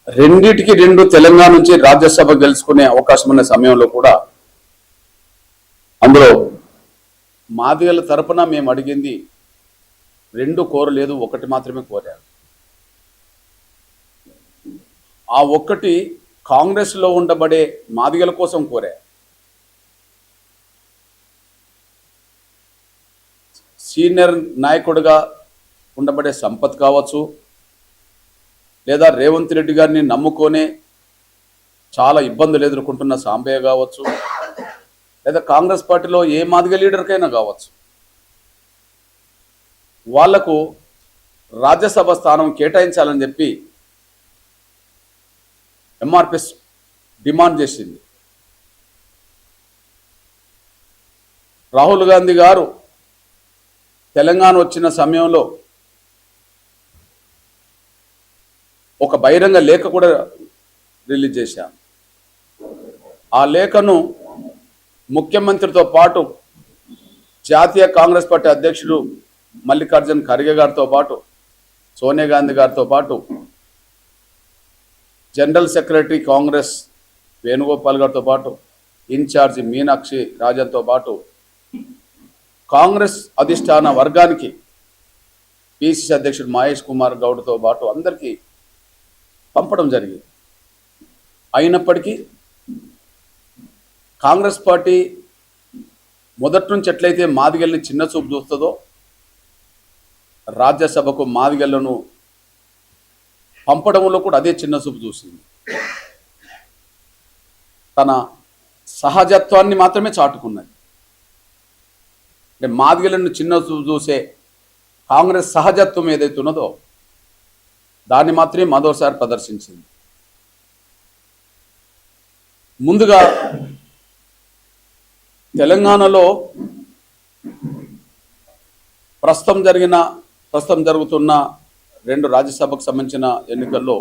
రెండిటికి రెండు తెలంగాణ నుంచి రాజ్యసభ గెలుచుకునే అవకాశం ఉన్న సమయంలో కూడా అందులో మాదిగల తరపున మేము అడిగింది రెండు కోరలేదు, ఒకటి మాత్రమే కోరారు. ఆ ఒక్కటి కాంగ్రెస్లో ఉండబడే మాదిగల కోసం కోరారు. సీనియర్ నాయకుడిగా ఉండబడే సంపత్ కావచ్చు, లేదా రేవంత్ రెడ్డి గారిని నమ్ముకొనే చాలా ఇబ్బందులు ఎదుర్కొంటున్న సాంబయ్య కావచ్చు, లేదా కాంగ్రెస్ పార్టీలో ఏ మాదిగ లీడర్కైనా కావచ్చు, వాళ్లకు రాజ్యసభ స్థానం కేటాయించాలని చెప్పి ఎంఆర్పిఎస్ డిమాండ్ చేసింది. రాహుల్ గాంధీ గారు తెలంగాణ వచ్చిన సమయంలో ఒక బహిరంగ లేఖ కూడా రిలీజ్ చేశాం. ఆ లేఖను ముఖ్యమంత్రితో పాటు జాతీయ కాంగ్రెస్ పార్టీ అధ్యక్షుడు మల్లికార్జున్ ఖర్గే గారితో పాటు, సోనియా గాంధీ గారితో పాటు, జనరల్ సెక్రటరీ కాంగ్రెస్ వేణుగోపాల్ గారితో పాటు, ఇన్ఛార్జి మీనాక్షి రాజన్తో పాటు కాంగ్రెస్ అధిష్టాన వర్గానికి పిసిసి అధ్యక్షుడు మహేష్ కుమార్ గౌడ్తో పాటు అందరికీ పంపడం జరిగింది. అయినప్పటికీ కాంగ్రెస్ పార్టీ మొదటి నుంచి ఎట్లయితే మాదిగల్ని చిన్న చూపు చూస్తుందో, రాజ్యసభకు మాదిగలను పంపడంలో కూడా అదే చిన్న చూపు చూసింది. తన సహజత్వాన్ని మాత్రమే చాటుకున్నది. అంటే మాదిగలను చిన్న చూపు చూసే కాంగ్రెస్ సహజత్వం ఏదైతే ఉన్నదో దాన్ని మాత్రమే మరోసారి ప్రదర్శించింది. ముందుగా తెలంగాణలో ప్రస్తుతం జరుగుతున్న రెండు రాజ్యసభకు సంబంధించిన ఎన్నికల్లో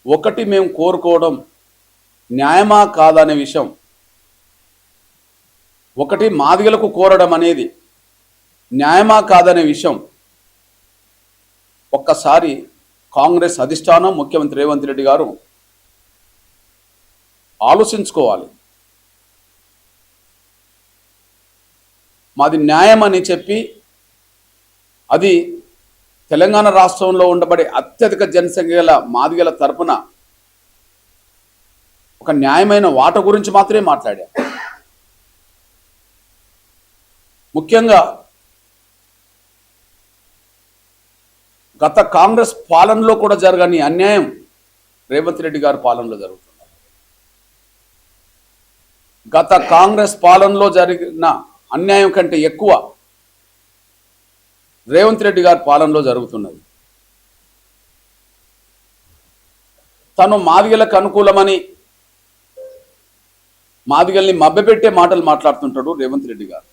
ఒకటి మేము కోరుకోవడం న్యాయమా కాదనే విషయం, ఒకటి మాదిగలకు కోరడం అనేది న్యాయమా కాదనే విషయం ఒక్కసారి కాంగ్రెస్ అధిష్టానం, ముఖ్యమంత్రి రేవంత్ రెడ్డి గారు ఆలోచించుకోవాలి. మాది న్యాయం అని చెప్పి అది తెలంగాణ రాష్ట్రంలో ఉండబడే అత్యధిక జనసంఖ్య గల మాదిగల తరపున ఒక న్యాయమైన వాట గురించి మాత్రమే మాట్లాడారు. ముఖ్యంగా గత కాంగ్రెస్ పాలనలో కూడా జరగని అన్యాయం రేవంత్ రెడ్డి గారి పాలనలో జరుగుతుంది. గత కాంగ్రెస్ పాలనలో జరిగిన అన్యాయం కంటే ఎక్కువ రేవంత్ రెడ్డి గారి పాలనలో జరుగుతున్నది. తను మాదిగలకు అనుకూలమని మాదిగల్ని మభ్యపెట్టే మాటలు మాట్లాడుతుంటాడు రేవంత్ రెడ్డి గారు.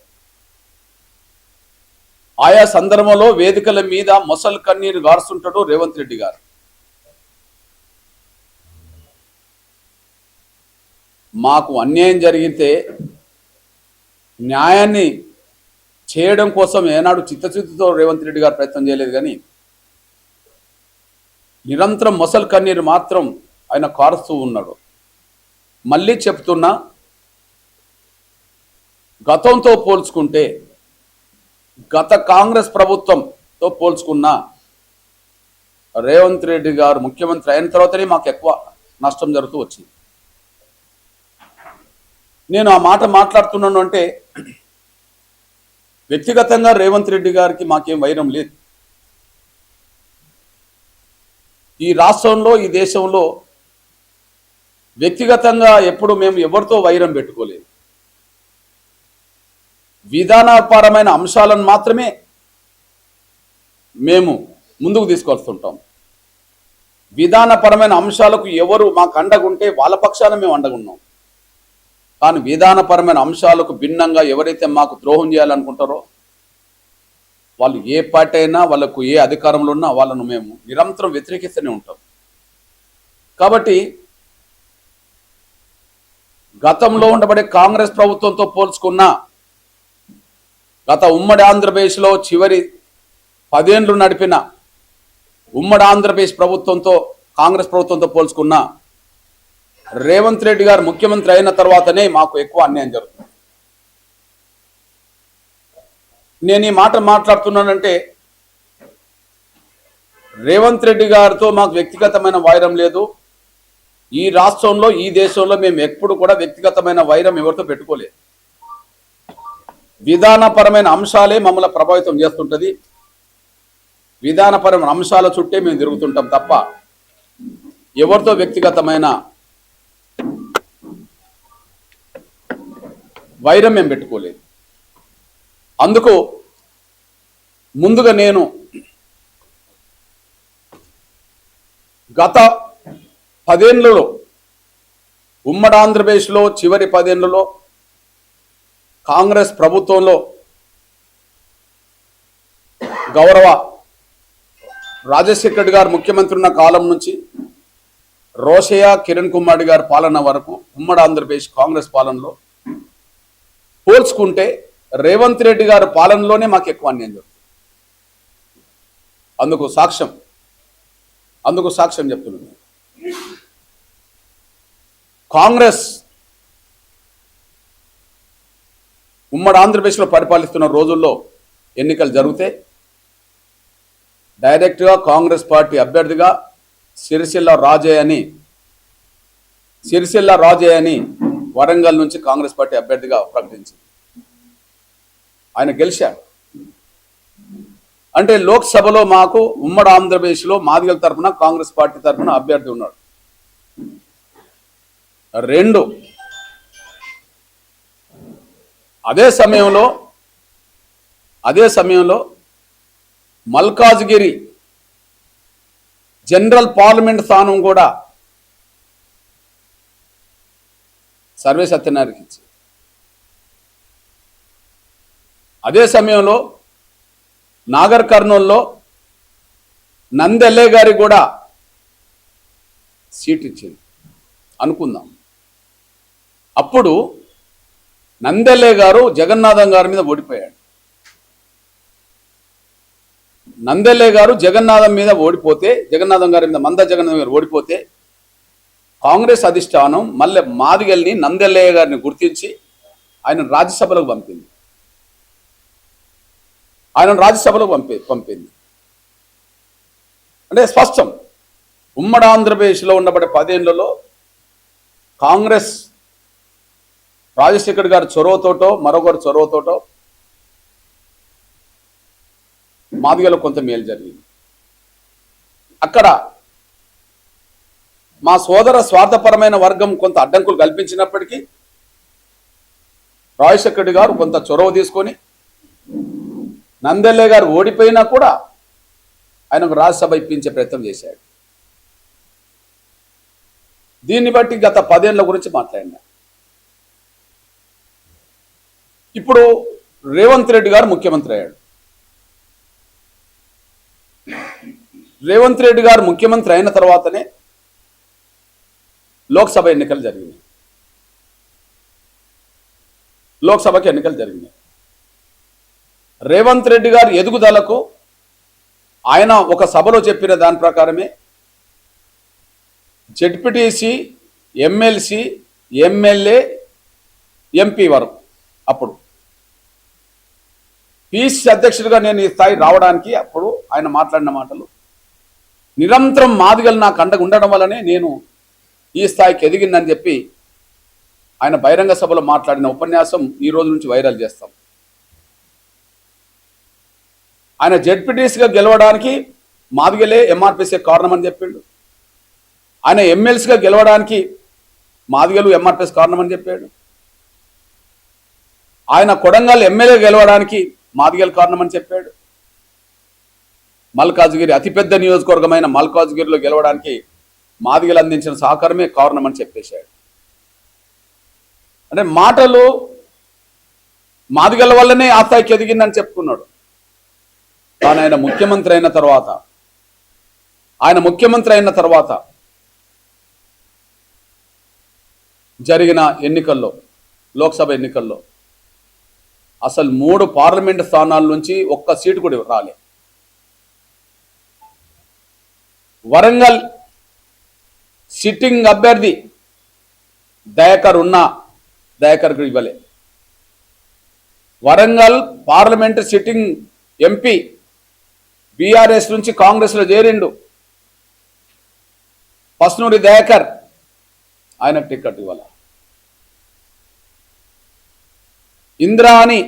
ఆయా సందర్భంలో వేదికల మీద మొసలు కన్నీరు గారుస్తుంటాడు రేవంత్ రెడ్డి గారు. మాకు అన్యాయం జరిగితే న్యాయాన్ని చేయడం కోసం ఏనాడు చిత్తశుద్ధితో రేవంత్ రెడ్డి గారు ప్రయత్నం చేయలేదు, కానీ నిరంతరం మొసలు కన్నీరు మాత్రం ఆయన కారుస్తూ ఉన్నాడు. మళ్ళీ చెప్తున్నా, గతంతో పోల్చుకుంటే, గత కాంగ్రెస్ ప్రభుత్వంతో పోల్చుకున్న రేవంత్ రెడ్డి గారు ముఖ్యమంత్రి అయిన తర్వాతనే మాకు ఎక్కువ నష్టం జరుగుతూ వచ్చింది. నేను ఆ మాట మాట్లాడుతున్నాను అంటే వ్యక్తిగతంగా రేవంత్ రెడ్డి గారికి మాకేం వైరం లేదు. ఈ రాష్ట్రంలో, ఈ దేశంలో వ్యక్తిగతంగా ఎప్పుడు మేము ఎవరితో వైరం పెట్టుకోలేదు. విధానపరమైన అంశాలను మాత్రమే మేము ముందుకు తీసుకొస్తుంటాం. విధానపరమైన అంశాలకు ఎవరు మాకు అండగుంటే వాళ్ళ పక్షాన మేము అండగున్నాం. కానీ విధానపరమైన అంశాలకు భిన్నంగా ఎవరైతే మాకు ద్రోహం చేయాలనుకుంటారో వాళ్ళు ఏ పార్టీ అయినా, వాళ్ళకు ఏ అధికారంలో ఉన్నా వాళ్ళను మేము నిరంతరం వ్యతిరేకిస్తూనే ఉంటాం. కాబట్టి గతంలో ఉండబడే కాంగ్రెస్ ప్రభుత్వంతో పోల్చుకున్న గత ఉమ్మడి ఆంధ్రప్రదేశ్లో చివరి 10 ఏళ్లు నడిపిన ఉమ్మడి ఆంధ్రప్రదేశ్ ప్రభుత్వంతో కాంగ్రెస్ ప్రభుత్వంతో పోల్చుకున్నా రేవంత్ రెడ్డి గారు ముఖ్యమంత్రి అయిన తర్వాతనే మాకు ఎక్కువ అన్యాయం జరుగుతుంది. నేను ఈ మాట మాట్లాడుతున్నానంటే రేవంత్ రెడ్డి గారితో మాకు వ్యక్తిగతమైన వైరం లేదు. ఈ రాష్ట్రంలో ఈ దేశంలో మేము ఎప్పుడు కూడా వ్యక్తిగతమైన వైరం ఎవరితో పెట్టుకోలేదు. విధానపరమైన అంశాలే మమ్మల్ని ప్రభావితం చేస్తుంటది. విధానపరమైన అంశాల చుట్టే మేము తిరుగుతుంటాం తప్ప ఎవరితో వ్యక్తిగతమైన వైరం మేము పెట్టుకోలేదు. అందుకు ముందుగా నేను గత 10 ఏళ్లలో ఉమ్మడి ఆంధ్రప్రదేశ్లో చివరి 10 ఏళ్లలో కాంగ్రెస్ ప్రభుత్వంలో గౌరవ రాజశేఖర్ రెడ్డి గారు ముఖ్యమంత్రి ఉన్న కాలం నుంచి రోషయ్య కిరణ్ కుమార్ రెడ్డి గారి పాలన వరకు ఉమ్మడి ఆంధ్రప్రదేశ్ కాంగ్రెస్ పాలనలో పోల్చుకుంటే రేవంత్ రెడ్డి గారి పాలనలోనే మాకు ఎక్కువ అన్యాయం జరుగుతుంది. అందుకు సాక్ష్యం చెప్తున్నాను. కాంగ్రెస్ ఉమ్మడి ఆంధ్రప్రదేశ్లో పరిపాలిస్తున్న రోజుల్లో ఎన్నికలు జరిగితే డైరెక్ట్గా కాంగ్రెస్ పార్టీ అభ్యర్థిగా సిరిసిల్ల రాజయ్య అని వరంగల్ నుంచి కాంగ్రెస్ పార్టీ అభ్యర్థిగా ప్రకటించింది. ఆయన గెలిచాడు. అంటే లోక్సభలో మాకు ఉమ్మడి ఆంధ్రప్రదేశ్లో మాదిగల తరఫున కాంగ్రెస్ పార్టీ తరఫున అభ్యర్థి ఉన్నాడు. 2 అదే సమయంలో మల్కాజ్గిరి జనరల్ పార్లమెంట్ స్థానం కూడా సర్వే సత్యనారాయణకి ఇచ్చి, అదే సమయంలో నాగర్ కర్నూల్లో నందెల్లే గారికి కూడా సీట్ ఇచ్చింది అనుకుందాం. అప్పుడు నందెల్లే గారు జగన్నాథం గారి మీద ఓడిపోయాడు. నందెల్లే గారు జగన్నాథం గారి మీద మంద జగన్నాథం గారు ఓడిపోతే కాంగ్రెస్ అధిష్టానం మళ్ళీ మాదిగల్ని నందెల్లయ్య గారిని గుర్తించి ఆయన రాజ్యసభలోకి పంపింది. అంటే స్పష్టం, ఉమ్మడి ఆంధ్రప్రదేశ్లో ఉండబడే 10 ఏళ్లలో కాంగ్రెస్ రాజశేఖర్ గారి చొరవతోటో మరొకరి చొరవతోటో మాదిగలో కొంత మేలు జరిగింది. అక్కడ మా సోదర స్వార్థపరమైన వర్గం కొంత అడ్డంకులు కల్పించినప్పటికీ రాజశేఖర్ రెడ్డి గారు కొంత చొరవ తీసుకొని నందెల్లే గారు ఓడిపోయినా కూడా ఆయనకు రాజ్యసభ ఇప్పించే ప్రయత్నం చేశాడు. దీన్ని బట్టి గత 10 ఏళ్ల గురించి మాట్లాడినా. ఇప్పుడు రేవంత్ రెడ్డి గారు ముఖ్యమంత్రి అయ్యాడు. రేవంత్ రెడ్డి గారు ముఖ్యమంత్రి అయిన తర్వాతనే లోక్సభకి ఎన్నికలు జరిగినాయి. రేవంత్ రెడ్డి గారి ఎదుగుదలకు ఆయన ఒక సభలో చెప్పిన దాని ప్రకారమే జెడ్పీటీసీ, ఎమ్మెల్సీ, ఎమ్మెల్యే, ఎంపీ వరకు అప్పుడు పీసీ అధ్యక్షుడిగా నేను ఈ స్థాయి రావడానికి అప్పుడు ఆయన మాట్లాడిన మాటలు నిరంతరం మాదిగలు నాకు అండగా ఉండడం వల్లనే నేను ఈ స్థాయికి ఎదిగిందని చెప్పి ఆయన బహిరంగ సభలో మాట్లాడిన ఉపన్యాసం ఈ రోజు నుంచి వైరల్ చేస్తాం. ఆయన జెడ్పీటీసీగా గెలవడానికి మాదిగలే ఎంఆర్పీసీ కారణమని చెప్పిండు. ఆయన ఎమ్మెల్సీగా గెలవడానికి మాదిగలు ఎంఆర్పీఎస్ కారణమని చెప్పాడు. ఆయన కొడంగల్ ఎమ్మెల్యే గెలవడానికి మాదిగలు కారణమని చెప్పాడు. మల్కాజ్గిరి అతిపెద్ద నియోజకవర్గమైన మల్కాజ్గిరిలో గెలవడానికి మాదిగలు అందించిన సహకారమే కారణమని చెప్పేశాడు. అంటే మాటలు మాదిగల వల్లనే ఆ స్థాయికి ఎదిగిందని చెప్పుకున్నాడు. కానీ ఆయన ముఖ్యమంత్రి అయిన తర్వాత జరిగిన ఎన్నికల్లో, లోక్సభ ఎన్నికల్లో అసలు 3 పార్లమెంట్ స్థానాల నుంచి ఒక్క సీటు కూడా రాలే. వరంగల్ సిట్టింగ్ అభ్యర్థి దయాకర్ ఉన్న దయాకర్కు ఇవ్వలే. Warangal parliament sitting MP BRS నుంచి కాంగ్రెస్లో చేరిండు పస్నూరి దయాకర్, ఆయనకు టికెట్ ఇవ్వాలి. ఇంద్రాని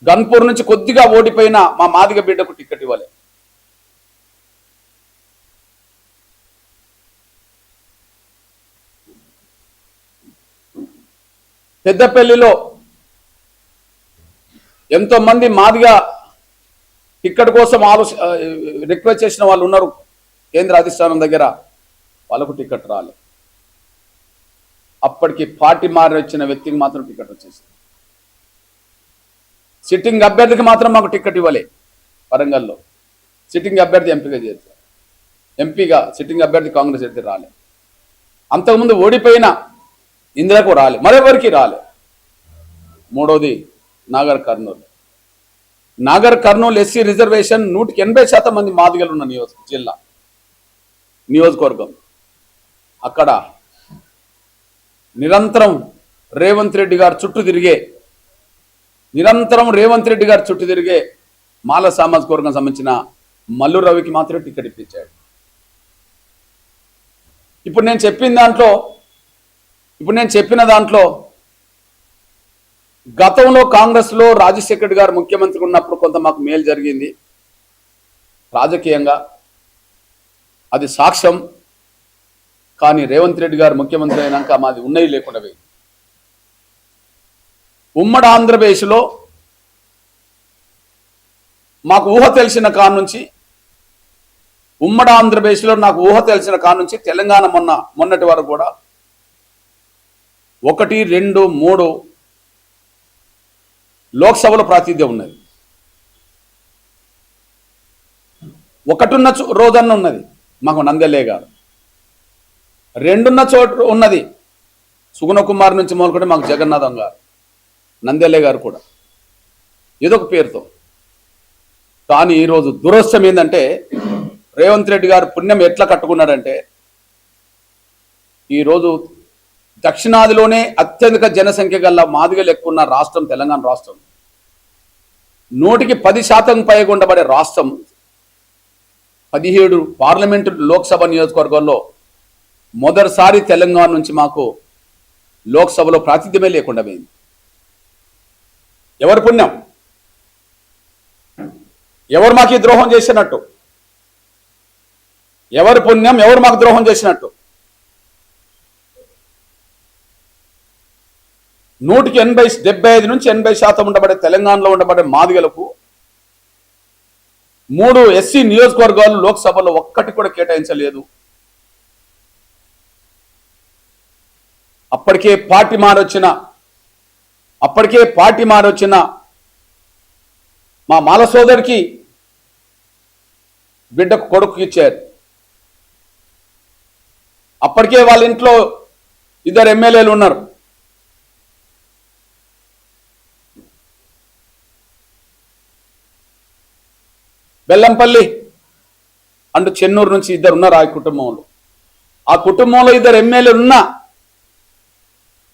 గన్పూర్ నుంచి కొద్దిగా ఓడిపోయిన మా మాదిగ బిడ్డకు టికెట్ ఇవ్వాలి. పెద్దపల్లిలో ఎంతో మంది మాదిగా టికెట్ కోసం రిక్వెస్ట్ చేసిన వాళ్ళు ఉన్నారు కేంద్ర అధిష్టానం దగ్గర, వాళ్ళకు టికెట్ రాలే. అప్పటికి పార్టీ మారి వచ్చిన వ్యక్తికి మాత్రం టికెట్ వచ్చేసింది. సిట్టింగ్ అభ్యర్థికి మాత్రం మాకు టికెట్ ఇవ్వలే. వరంగల్లో సిట్టింగ్ అభ్యర్థి ఎంపీగా సిట్టింగ్ అభ్యర్థి కాంగ్రెస్ అయితే రాలే. అంతకుముందు ఓడిపోయిన ఇందిరకు రాలే, మరెవరికి రాలే. మూడోది నాగర్ కర్నూలు ఎస్సీ రిజర్వేషన్ 180% మంది మాదిగలు ఉన్న నియోజకవర్గం. అక్కడ నిరంతరం రేవంత్ రెడ్డి గారు చుట్టూ తిరిగే మాల సామాజిక వర్గం సంబంధించిన మల్లు రవికి మాత్రమే టికెట్ ఇప్పించాడు. ఇప్పుడు నేను చెప్పిన దాంట్లో గతంలో కాంగ్రెస్లో రాజశేఖర్ గారు ముఖ్యమంత్రి ఉన్నప్పుడు కొంత మాకు మేలు జరిగింది రాజకీయంగా, అది సాక్ష్యం. కానీ రేవంత్ రెడ్డి గారు ముఖ్యమంత్రి అయినాక మాది ఉన్నాయి లేకుండా పోయింది. ఉమ్మడి ఆంధ్రప్రదేశ్లో మాకు ఊహ తెలిసిన కాడ నుంచి తెలంగాణ మొన్నటి వరకు కూడా 1, 2, 3 లోక్సభలో ప్రాతినిధ్యం ఉన్నది. ఒకటున్న రోజన్న ఉన్నది మాకు నందెల్లే గారు, 2 చోటు ఉన్నది సుగుణ కుమార్ నుంచి మొదలుకుంటే మాకు జగన్నాథం గారు, నందెల్లే గారు కూడా ఏదో ఒక పేరుతో. కానీ ఈరోజు దురదృష్టం ఏంటంటే రేవంత్ రెడ్డి గారు పుణ్యం ఎట్లా కట్టుకున్నాడంటే, ఈరోజు దక్షిణాదిలోనే అత్యధిక జనసంఖ్య గల మాదిగలు ఎక్కువ ఉన్న రాష్ట్రం తెలంగాణ రాష్ట్రం. 100% పైగా ఉండబడే రాష్ట్రం 17 పార్లమెంటు లోక్సభ నియోజకవర్గాల్లో మొదటిసారి తెలంగాణ నుంచి మాకు లోక్సభలో ప్రాతినిధ్యమే లేకుండా పోయింది. ఎవరి పుణ్యం? ఎవరు మాకు ఈ ద్రోహం చేసినట్టు? ఎవరి పుణ్యం? ఎవరు మాకు ద్రోహం చేసినట్టు? 75 నుంచి 80% ఉండబడే తెలంగాణలో ఉండబడే మాదిగలకు 3 ఎస్సీ నియోజకవర్గాలు లోక్సభలో ఒక్కటి కూడా కేటాయించలేదు. అప్పటికే పార్టీ మారొచ్చిన మా మాల సోదరికి బిడ్డకు కొడుకు ఇచ్చారు. అప్పటికే వాళ్ళ ఇంట్లో 2 ఎమ్మెల్యేలు ఉన్నారు. బెల్లంపల్లి అండ్ చెన్నూరు నుంచి 2 ఉన్నారు ఆ కుటుంబంలో. ఆ కుటుంబంలో 2 ఎమ్మెల్యేలు ఉన్నా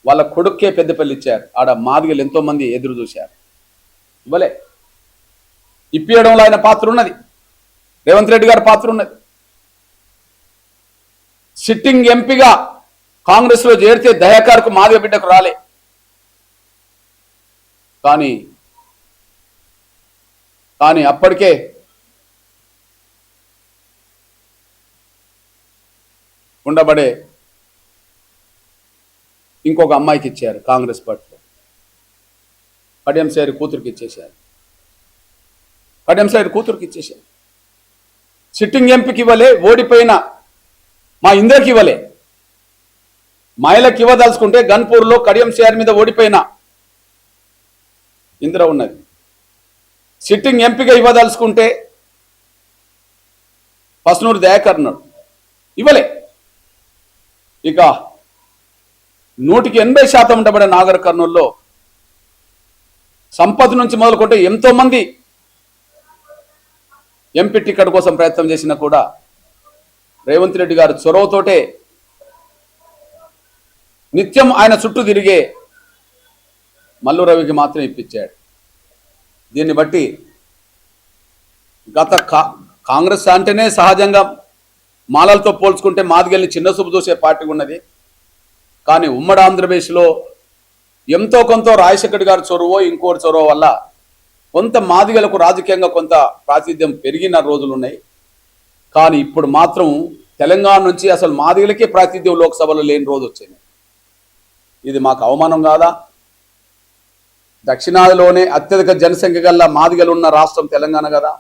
వాళ్ళ కొడుక్కే పెద్దపల్లి ఇచ్చారు. ఆడ మాదిగలు ఎంతో మంది ఎదురు చూశారు, ఇవ్వలే. ఇప్పియడంలో ఆయన పాత్ర ఉన్నది, రేవంత్ రెడ్డి గారి పాత్ర ఉన్నది. సిట్టింగ్ ఎంపీగా కాంగ్రెస్లో చేరితే దయాకర్కు మాదిగ బిడ్డకు రాలే. కానీ అప్పటికే ఉండబడే ఇంకొక అమ్మాయికి ఇచ్చారు కాంగ్రెస్ పార్టీలో. కడియం సైడ్ కూతురికి ఇచ్చేశారు. సిట్టింగ్ ఎంపీకి ఇవ్వలే, ఓడిపోయిన మా ఇందరికి ఇవ్వలే. మహిళకి ఇవ్వదలుచుకుంటే గన్పూర్లో కడియం సేర్ మీద ఓడిపోయిన ఇందిర ఉన్నది. సిట్టింగ్ ఎంపీగా ఇవ్వదలుచుకుంటే పస్నూరు దయాకర్ ఉన్నాడు, ఇవ్వలే. ఇక 180% ఉండబడే నాగర్ కర్నూల్లో సంపత్ నుంచి మొదలుకుంటే ఎంతో మంది ఎంపీ టికెట్ కోసం ప్రయత్నం చేసినా కూడా రేవంత్ రెడ్డి గారు చొరవతోటే నిత్యం ఆయన చుట్టూ తిరిగే మల్లు రవికి మాత్రం ఇప్పించాడు. దీన్ని బట్టి గత కాంగ్రెస్ అంటేనే సహజంగా మాలలతో పోల్చుకుంటే మాదిగల్ని చిన్న చూపు చూసే పార్టీ ఉన్నది. కానీ ఉమ్మడి ఆంధ్రప్రదేశ్లో ఎంతో కొంత రాజశేఖర్ గారి చొరవ ఇంకోటి చొరవ వల్ల కొంత మాదిగలకు రాజకీయంగా కొంత ప్రాతినిధ్యం పెరిగిన రోజులు ఉన్నాయి. కానీ ఇప్పుడు మాత్రం తెలంగాణ నుంచి అసలు మాదిగలకే ప్రాతినిధ్యం లోక్సభలో లేని రోజు వచ్చింది. ఇది మాకు అవమానం కాదా? దక్షిణాదిలోనే అత్యధిక జనసంఖ్య గల మాదిగలు ఉన్న రాష్ట్రం తెలంగాణ కదా,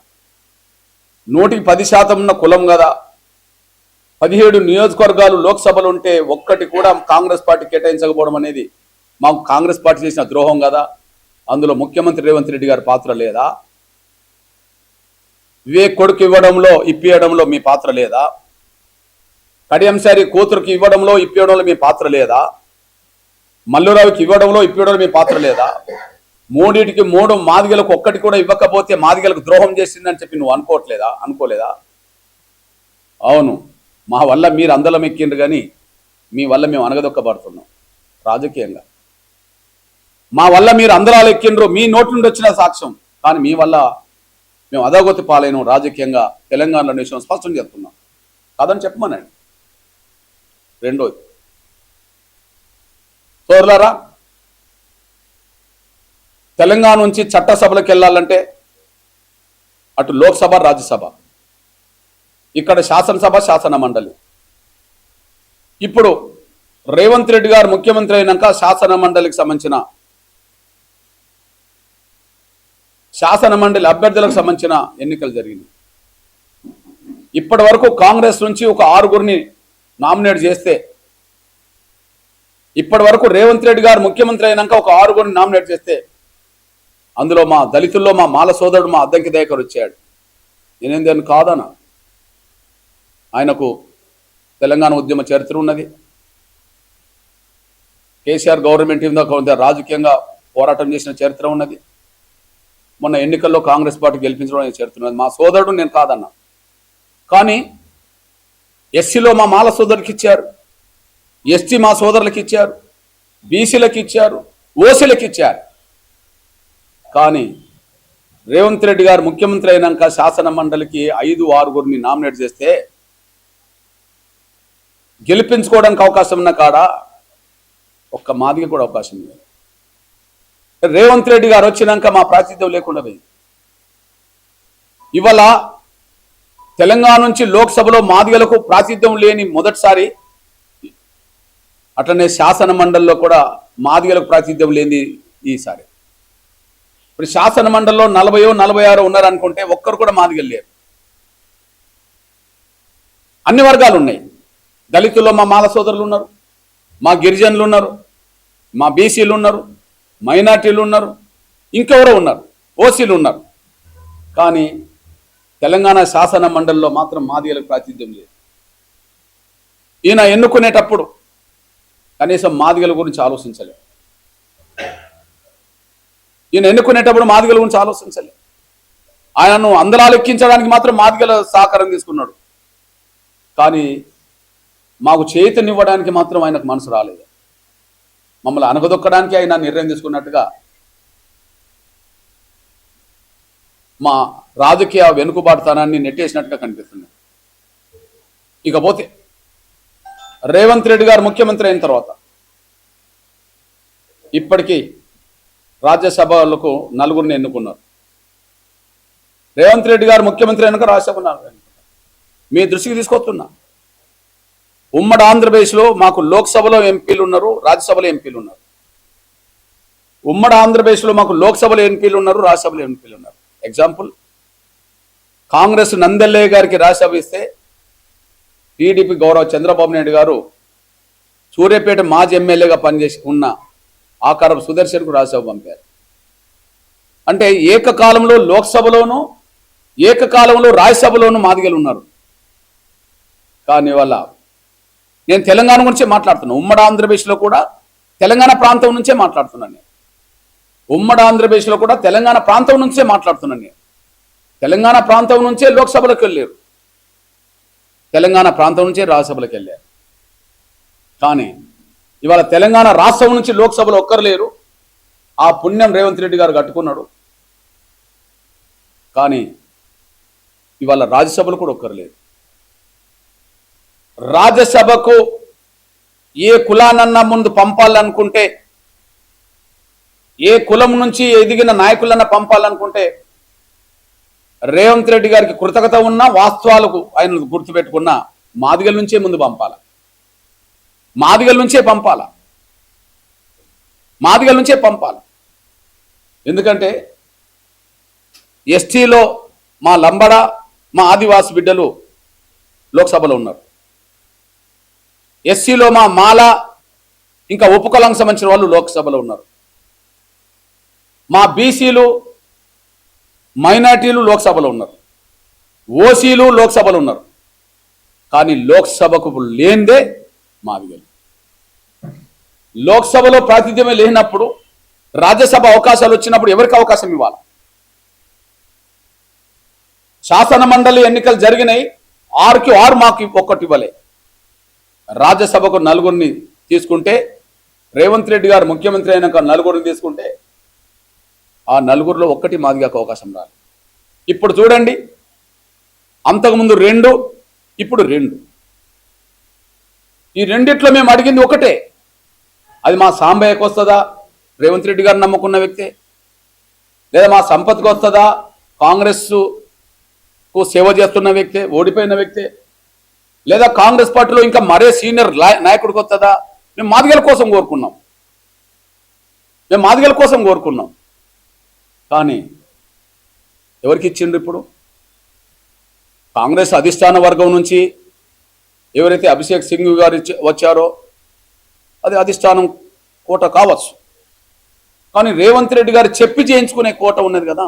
110% ఉన్న కులం కదా, 17 నియోజకవర్గాలు లోక్సభలు ఉంటే ఒక్కటి కూడా కాంగ్రెస్ పార్టీ కేటాయించకపోవడం అనేది మాకు కాంగ్రెస్ పార్టీ చేసిన ద్రోహం కదా. అందులో ముఖ్యమంత్రి రేవంత్ రెడ్డి గారి పాత్ర లేదా? వివేక్ కొడుకు ఇప్పియడంలో మీ పాత్ర లేదా? కడియంసారి కూతురుకి ఇవ్వడంలో ఇప్పియడంలో మీ పాత్ర లేదా? మల్లురావుకి ఇప్పియడంలో మీ పాత్ర లేదా? 3 మాదిగలకు ఒక్కటి కూడా ఇవ్వకపోతే మాదిగలకు ద్రోహం చేసిందని చెప్పి నువ్వు అనుకోలేదా? అవును, మా వల్ల మీరు అందలం ఎక్కిండ్రు, కానీ మీ వల్ల మేము అనగదొక్కబడుతున్నాం రాజకీయంగా. మా వల్ల మీరు అందరాలు ఎక్కిండ్రు, మీ నోటి నుండి వచ్చిన సాక్ష్యం. కానీ మీ వల్ల మేము అధోగతి పాలైన రాజకీయంగా తెలంగాణలో విషయం స్పష్టం చేస్తున్నాం కాదని చెప్పమనండి. రెండోది, సోదరులారా, తెలంగాణ నుంచి చట్టసభలకు వెళ్ళాలంటే అటు లోక్సభ, రాజ్యసభ, ఇక్కడ శాసనసభ, శాసన మండలి. ఇప్పుడు రేవంత్ రెడ్డి గారు ముఖ్యమంత్రి అయినాక శాసన మండలికి సంబంధించిన శాసన మండలి అభ్యర్థులకు సంబంధించిన ఎన్నికలు జరిగినాయి. ఇప్పటి వరకు కాంగ్రెస్ నుంచి ఒక 6గురిని నామినేట్ చేస్తే, ఇప్పటి వరకు రేవంత్ రెడ్డి గారు ముఖ్యమంత్రి అయినాక ఒక 6గురిని నామినేట్ చేస్తే, అందులో మా దళితుల్లో మా మాల సోదరుడు మా అద్దంకి దయాకర్ వచ్చాడు. నేనేందని కాదనా, ఆయనకు తెలంగాణ ఉద్యమ చరిత్ర ఉన్నది. కేసీఆర్ గవర్నమెంట్ కొంత రాజకీయంగా పోరాటం చేసిన చరిత్ర ఉన్నది. మొన్న ఎన్నికల్లో కాంగ్రెస్ పార్టీ గెలిపించడం చరిత్ర ఉన్నది. మా సోదరుడు నేను కాదన్నా. కానీ ఎస్సీలో మా మాల సోదరులకు ఇచ్చారు, ఎస్టీ మా సోదరులకు ఇచ్చారు, బీసీలకు ఇచ్చారు, ఓసీలకు ఇచ్చారు. కానీ రేవంత్ రెడ్డి గారు ముఖ్యమంత్రి అయినాక శాసన మండలికి 5-6గురిని నామినేట్ చేస్తే గెలిపించుకోవడానికి అవకాశం ఉన్న కాడ ఒక్క మాదిగ కూడా అవకాశం లేదు. రేవంత్ రెడ్డి గారు వచ్చినాక మా ప్రాతినిధ్యం లేకుండా పోయింది. ఇవాళ తెలంగాణ నుంచి లోక్సభలో మాదిగలకు ప్రాతినిధ్యం లేని మొదటిసారి, అట్లనే శాసన మండలిలో కూడా మాదిగలకు ప్రాతినిధ్యం లేని ఈసారి. ఇప్పుడు శాసన మండలిలో 40-46 ఉన్నారనుకుంటే ఒక్కరు కూడా మాదిగలు లేరు. అన్ని వర్గాలు ఉన్నాయి. దళితుల్లో మా మాల సోదరులు ఉన్నారు, మా గిరిజనులు ఉన్నారు, మా బీసీలు ఉన్నారు, మైనార్టీలు ఉన్నారు, ఇంకెవరో ఉన్నారు, ఓసీలు ఉన్నారు. కానీ తెలంగాణ శాసన మండలిలో మాత్రం మాదిగలకు ప్రాతినిధ్యం లేదు. ఈయన ఎన్నుకునేటప్పుడు కనీసం మాదిగల గురించి ఆలోచించలేదు. ఈయన ఎన్నుకునేటప్పుడు మాదిగల గురించి ఆలోచించలేదు. ఆయనను అందలాలు ఎక్కించడానికి మాత్రం మాదిగల సహకారం తీసుకున్నాడు. కానీ మాకు చేతనివ్వడానికి మాత్రం ఆయనకు మనసు రాలేదు. మమ్మల్ని అనగదొక్కడానికి ఆయన నిర్ణయం తీసుకున్నట్టుగా మా రాజకీయ వెనుకబాటుతనాన్ని నెట్టేసినట్టుగా కనిపిస్తుంది. ఇకపోతే రేవంత్ రెడ్డి గారు ముఖ్యమంత్రి అయిన తర్వాత ఇప్పటికీ రాజ్యసభలకు 4గురిని ఎన్నుకున్నారు. రేవంత్ రెడ్డి గారు ముఖ్యమంత్రి అయినాక రాజ్యసభ 4 మీ దృష్టికి తీసుకొస్తున్నా. ఉమ్మడి ఆంధ్రప్రదేశ్లో మాకు లోక్సభలో ఎంపీలు ఉన్నారు, రాజ్యసభలో ఎంపీలు ఉన్నారు. ఉమ్మడి ఆంధ్రప్రదేశ్లో మాకు లోక్సభలో ఎంపీలు ఉన్నారు, రాజ్యసభలో ఎంపీలు ఉన్నారు. ఎగ్జాంపుల్, కాంగ్రెస్ నందెల్లయ్య గారికి రాజ్యసభ ఇస్తే టీడీపీ గౌరవ చంద్రబాబు నాయుడు గారు సూర్యాపేట మాజీ ఎమ్మెల్యేగా పనిచేసి ఉన్న ఆకారపు సుదర్శన్కు రాజ్యసభ పంపారు. అంటే ఏకకాలంలో లోక్సభలోనూ ఏకకాలంలో రాజ్యసభలోనూ మాదిగలు ఉన్నారు. కానీ వల్ల నేను తెలంగాణ గురించే మాట్లాడుతున్నాను. ఉమ్మడి ఆంధ్రప్రదేశ్లో కూడా తెలంగాణ ప్రాంతం నుంచే మాట్లాడుతున్నాను నేను. ఉమ్మడి ఆంధ్రప్రదేశ్లో కూడా తెలంగాణ ప్రాంతం నుంచే మాట్లాడుతున్నాను నేను. తెలంగాణ ప్రాంతం నుంచే లోక్సభలోకి వెళ్ళారు. తెలంగాణ ప్రాంతం నుంచే రాజ్యసభలోకి వెళ్ళారు. కానీ ఇవాళ తెలంగాణ రాష్ట్రం నుంచి లోక్సభలో ఒక్కరు లేరు. ఆ పుణ్యం రేవంత్ రెడ్డి గారు కట్టుకున్నాడు. కానీ ఇవాళ రాజ్యసభలో కూడా ఒక్కరు లేరు. రాజ్యసభకు ఏ కులానన్నా ముందు పంపాలనుకుంటే, ఏ కులం నుంచి ఎదిగిన నాయకులన్నా పంపాలనుకుంటే రేవంత్ రెడ్డి గారికి కృతజ్ఞత ఉన్నా, వాస్తవాలకు ఆయన గుర్తుపెట్టుకున్నా మాదిగల నుంచే ముందు పంపాల. మాదిగల నుంచే పంపాల. మాదిగల నుంచే పంపాల. ఎందుకంటే ఎస్టీలో మా లంబడ, మా ఆదివాసి బిడ్డలు లోక్సభలో ఉన్నారు. ఎస్సీలో మా మాల, ఇంకా ఉపకులానికి సంబంధించిన వాళ్ళు లోక్సభలో ఉన్నారు. మా బీసీలు, మైనార్టీలు లోక్సభలో ఉన్నారు. ఓసీలు లోక్సభలో ఉన్నారు. కానీ లోక్సభకు లేనిదే మాదిగలు. లోక్సభలో ప్రాతినిధ్యమే లేనప్పుడు రాజ్యసభ అవకాశాలు వచ్చినప్పుడు ఎవరికి అవకాశం ఇవ్వాలి? శాసన మండలి ఎన్నికలు జరిగినాయి, 6కి 6 మాకు ఒక్కటి ఇవ్వలే. రాజ్యసభకు 4 తీసుకుంటే, రేవంత్ రెడ్డి గారు ముఖ్యమంత్రి అయినాక 4 తీసుకుంటే ఆ 4లో ఒక్కటి మాదిగకు అవకాశం రాలి. ఇప్పుడు చూడండి, అంతకుముందు 2, ఇప్పుడు 2. ఈ రెండిట్లో మేము అడిగింది ఒకటే. అది మా సాంబయ్యకు వస్తుందా, రేవంత్ రెడ్డి గారు నమ్ముకున్న వ్యక్తే, లేదా మా సంపత్కి వస్తుందా, కాంగ్రెస్కు సేవ చేస్తున్న వ్యక్తే, ఓడిపోయిన వ్యక్తే, లేదా కాంగ్రెస్ పార్టీలో ఇంకా మరే సీనియర్ నాయకుడికి వస్తుందా? మేము మాదిగల కోసం కోరుకున్నాం. కానీ ఎవరికి ఇచ్చిండ్రు? ఇప్పుడు కాంగ్రెస్ అధిష్టాన వర్గం నుంచి ఎవరైతే అభిషేక్ సింగ్ గారు వచ్చారో అది అధిష్టానం కోట కావచ్చు. కానీ రేవంత్ రెడ్డి గారు చెప్పి చేయించుకునే కోట ఉన్నది కదా.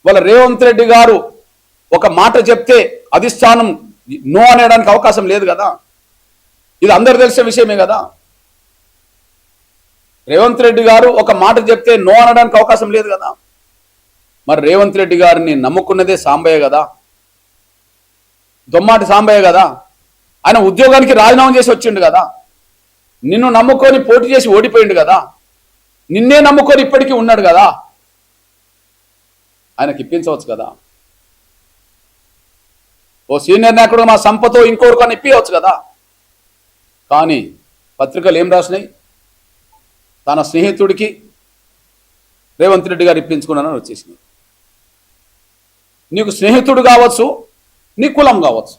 వాళ్ళ రేవంత్ రెడ్డి గారు ఒక మాట చెప్తే అధిష్టానం నో అనేయడానికి అవకాశం లేదు కదా. ఇది అందరు తెలిసే విషయమే కదా. రేవంత్ రెడ్డి గారు ఒక మాట చెప్తే నో అనడానికి అవకాశం లేదు కదా. మరి రేవంత్ రెడ్డి గారిని నమ్ముకున్నదే సాంబయ్య కదా, దొమ్మాటి సాంబయ్య కదా. ఆయన ఉద్యోగానికి రాజీనామా చేసి వచ్చిండు కదా. నిన్ను నమ్ముకొని పోటీ చేసి ఓడిపోయిండు కదా. నిన్నే నమ్ముకొని ఇప్పటికీ ఉన్నాడు కదా. ఆయనకి ఇప్పించవచ్చు కదా. ఓ సీనియర్ నాయకుడు మా సంపతో ఇంకోరికన్నా ఇప్పించవచ్చు కదా. కానీ పత్రికలు ఏం రాసినాయి? తన స్నేహితుడికి రేవంత్ రెడ్డి గారు ఇప్పించుకున్నానని వచ్చేసినాయి. నీకు స్నేహితుడు కావచ్చు, నీ కులం కావచ్చు.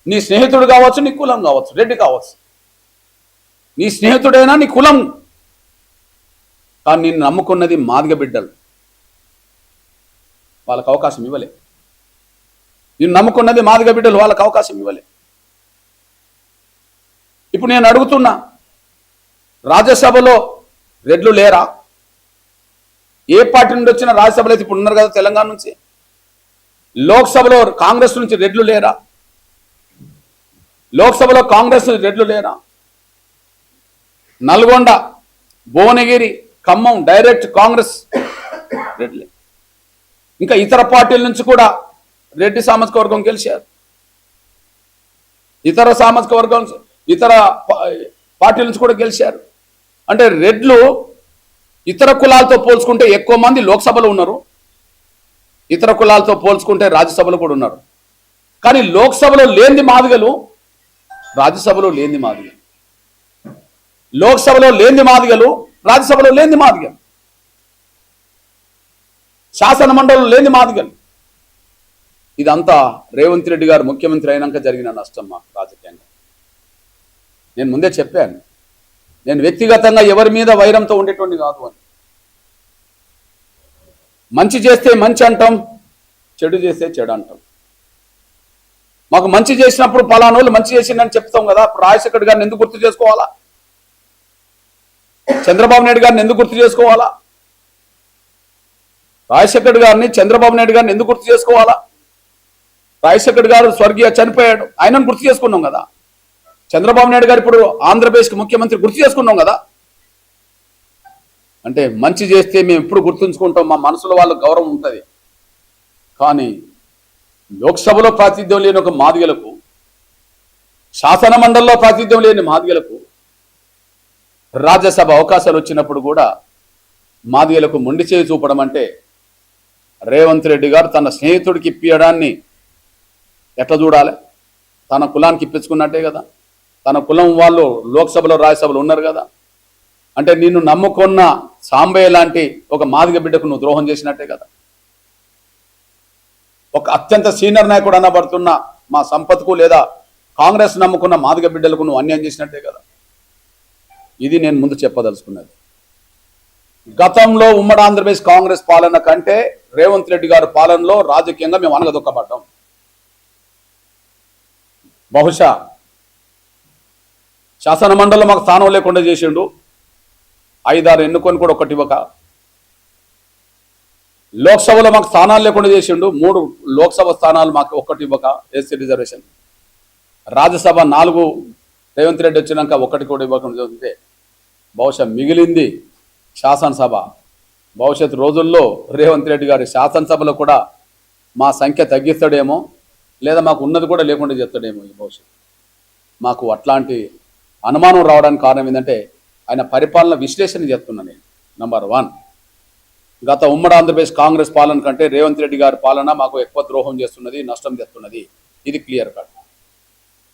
నీ స్నేహితుడు కావచ్చు, నీ కులం కావచ్చు, రెడ్డి కావచ్చు. నీ స్నేహితుడైనా నీ కులం. కానీ నిన్ను నమ్ముకున్నది మాదిగ బిడ్డలు. వాళ్ళకు అవకాశం ఇవ్వలే. నిన్ను నమ్ముకున్నది మాదిగ బిడ్డలు, వాళ్ళకు అవకాశం ఇవ్వలే. ఇప్పుడు నేను అడుగుతున్నా, రాజ్యసభలో రెడ్లు లేరా? ఏ పార్టీ నుండి వచ్చిన రాజ్యసభలో అయితే ఇప్పుడు ఉన్నారు కదా తెలంగాణ నుంచి. లోక్సభలో కాంగ్రెస్ నుంచి రెడ్లు లేరా? లోక్సభలో కాంగ్రెస్ నుంచి రెడ్లు లేరా? నల్గొండ, భువనగిరి, ఖమ్మం డైరెక్ట్ కాంగ్రెస్ రెడ్లే. ఇంకా ఇతర పార్టీల నుంచి కూడా రెడ్డి సామాజిక వర్గం గెలిచారు. ఇతర సామాజిక వర్గం, ఇతర పార్టీల నుంచి కూడా గెలిచారు. అంటే రెడ్లు ఇతర కులాలతో పోల్చుకుంటే ఎక్కువ మంది లోక్సభలో ఉన్నారు, ఇతర కులాలతో పోల్చుకుంటే రాజ్యసభలో కూడా ఉన్నారు. కానీ లోక్సభలో లేని మాదిగలు రాజ్యసభలో లేని మాదిగలు, లోక్సభలో లేని మాదిగలు రాజ్యసభలో లేని మాదిగలు, శాసన మండలిలో లేని మాదిగలు. ఇదంతా రేవంత్ రెడ్డి గారు ముఖ్యమంత్రి అయినాక జరిగిన నష్టం మాకు రాజకీయంగా. నేను ముందే చెప్పాను, నేను వ్యక్తిగతంగా ఎవరి మీద వైరంతో ఉండేటువంటి కాదు అని. మంచి చేస్తే మంచి అంటాం, చెడు చేస్తే చెడు అంటాం. మాకు మంచి చేసినప్పుడు పలానోళ్ళు మంచి చేసిందని చెప్తాం కదా. రాజశేఖర్ గారిని ఎందుకు గుర్తు చేసుకోవాలా? చంద్రబాబు నాయుడు గారిని ఎందుకు గుర్తు చేసుకోవాలా? రాజశేఖర్ గారిని, చంద్రబాబు నాయుడు గారిని ఎందుకు గుర్తు చేసుకోవాలా? రాజశేఖర్ గారు స్వర్గీయ చనిపోయాడు, ఆయనను గుర్తు చేసుకున్నాం కదా. చంద్రబాబు నాయుడు గారు ఇప్పుడు ఆంధ్రప్రదేశ్కి ముఖ్యమంత్రి, గుర్తు చేసుకున్నాం కదా. అంటే మంచి చేస్తే మేము ఎప్పుడు గుర్తుంచుకుంటాం, మా మనసులో వాళ్ళకి గౌరవం ఉంటుంది. కానీ లోక్సభలో ప్రాతినిధ్యం లేని ఒక మాదిగలకు, శాసన మండలిలో ప్రాతినిధ్యం లేని మాదిగలకు రాజ్యసభ అవకాశాలు వచ్చినప్పుడు కూడా మాదిగలకు మొండి చేయి చూపడం అంటే రేవంత్ రెడ్డి గారు తన స్నేహితుడికి ఇప్పించడాన్ని ఎట్లా చూడాలి? తన కులానికి ఇప్పించుకున్నట్టే కదా. తన కులం వాళ్ళు లోక్సభలో రాజ్యసభలో ఉన్నారు కదా. అంటే నిన్ను నమ్ముకున్న సాంబయ్య లాంటి ఒక మాదిగ బిడ్డకు నువ్వు ద్రోహం చేసినట్టే కదా. ఒక అత్యంత సీనియర్ నాయకుడు అనబడుతున్న మా సంపత్కు లేదా కాంగ్రెస్ నమ్ముకున్న మాదిగ బిడ్డలకు నువ్వు అన్యాయం చేసినట్టే కదా. ఇది నేను ముందు చెప్పదలుచుకున్నది. గతంలో ఉమ్మడి ఆంధ్రప్రదేశ్ కాంగ్రెస్ పాలన కంటే రేవంత్ రెడ్డి గారి పాలనలో రాజకీయంగా మేము అనగదొక్కబడ్డాం. బహుశా శాసన మండలిలో మాకు స్థానం లేకుండా చేసిండు. 5-6 ఎన్నుకొని కూడా ఒకటి ఇవ్వక, లోక్సభలో మాకు స్థానాలు లేకుండా చేసిండు. 3 లోక్సభ స్థానాలు మాకు ఒక్కటి ఇవ్వక, ఎస్సీ రిజర్వేషన్. రాజ్యసభ 4 రేవంత్ రెడ్డి వచ్చినాక ఒకటి కూడా ఇవ్వకుండా ఉంటే బహుశా మిగిలింది శాసనసభ. భవిష్యత్తు రోజుల్లో రేవంత్ రెడ్డి గారి శాసనసభలో కూడా మా సంఖ్య తగ్గిస్తాడేమో, లేదా మాకు ఉన్నది కూడా లేకుండా చేస్తాడేమో ఈ భవిష్యత్తు. మాకు అట్లాంటి అనుమానం రావడానికి కారణం ఏంటంటే ఆయన పరిపాలన విశ్లేషణ చేస్తున్నాను నేను. నంబర్ 1, గత ఉమ్మడి ఆంధ్రప్రదేశ్ కాంగ్రెస్ పాలన కంటే రేవంత్ రెడ్డి గారి పాలన మాకు ఎక్కువ ద్రోహం చేస్తున్నది, నష్టం చేస్తున్నది. ఇది క్లియర్ కట్.